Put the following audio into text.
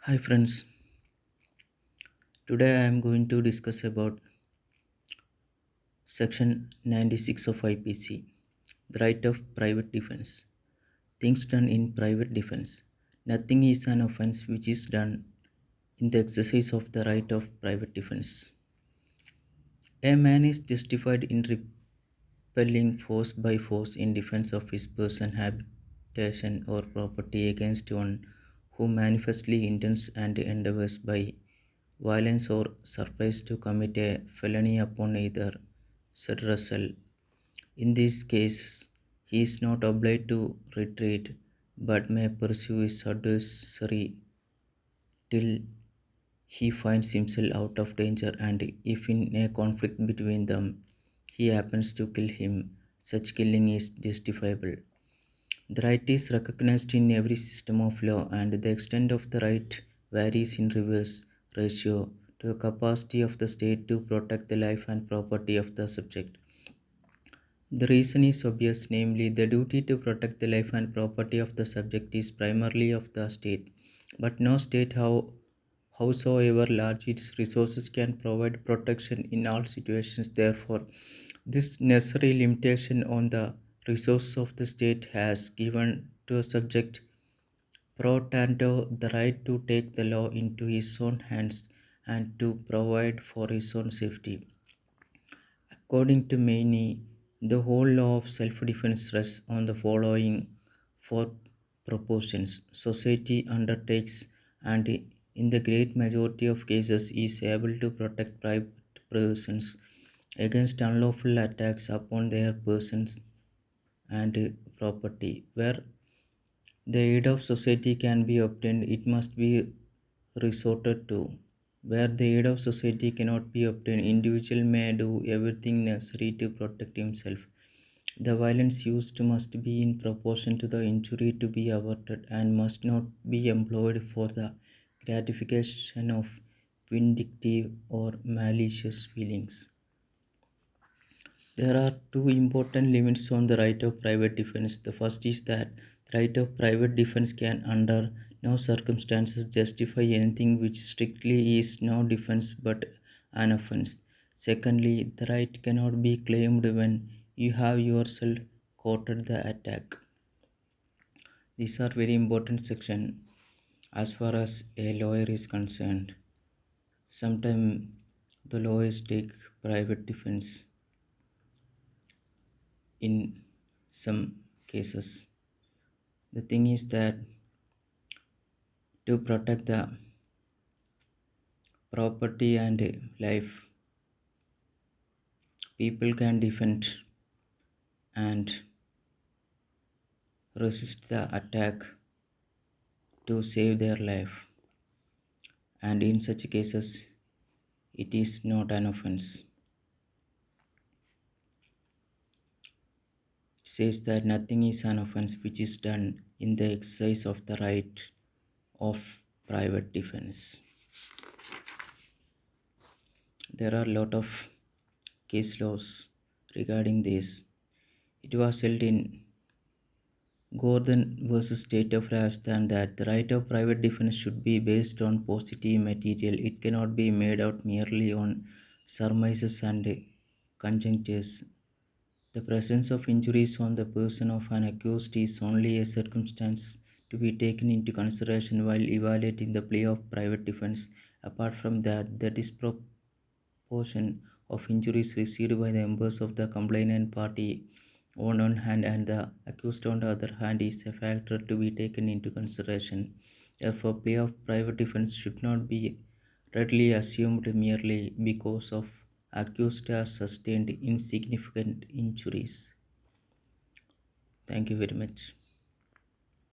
Hi friends, today I am going to discuss about section 96 of IPC, the right of private defense. Things done in private defense. Nothing is an offense which is done in the exercise of the right of private defense. A man is justified in repelling force by force in defense of his person, habitation, or property against one who manifestly intends and endeavors by violence or surprise to commit a felony upon either said Russell. In these cases, he is not obliged to retreat but may pursue his adversary till he finds himself out of danger, and if in a conflict between them he happens to kill him, such killing is justifiable. The right is recognized in every system of law, and the extent of the right varies in reverse ratio to the capacity of the state to protect the life and property of the subject. The reason is obvious, namely, the duty to protect the life and property of the subject is primarily of the state, but no state, howsoever large its resources, can provide protection in all situations. Therefore, this necessary limitation on the resources of the state has given to a subject pro tanto the right to take the law into his own hands and to provide for his own safety. According to many, the whole law of self-defense rests on the following four propositions. Society undertakes and in the great majority of cases is able to protect private persons against unlawful attacks upon their persons and property. Where the aid of society can be obtained, it must be resorted to. Where the aid of society cannot be obtained, individual may do everything necessary to protect himself. The violence used must be in proportion to the injury to be averted and must not be employed for the gratification of vindictive or malicious feelings. There are two important limits on the right of private defense. The first is that the right of private defense can, under no circumstances, justify anything which strictly is no defense but an offense. Secondly, the right cannot be claimed when you have yourself courted the attack. These are very important section as far as a lawyer is concerned. Sometimes the lawyers take private defense in some cases. The thing is that to protect the property and life, people can defend and resist the attack to save their life, and in such cases it is not an offense. It says that nothing is an offense which is done in the exercise of the right of private defense. There are a lot of case laws regarding this. It was held in Gordon versus State of Rajasthan that the right of private defense should be based on positive material. It cannot be made out merely on surmises and conjectures. The presence of injuries on the person of an accused is only a circumstance to be taken into consideration while evaluating the play of private defense. Apart from that, the disproportion of injuries received by the members of the complainant party on one hand and the accused on the other hand is a factor to be taken into consideration. Therefore, play of private defense should not be readily assumed merely because of accused has sustained insignificant injuries. Thank you very much.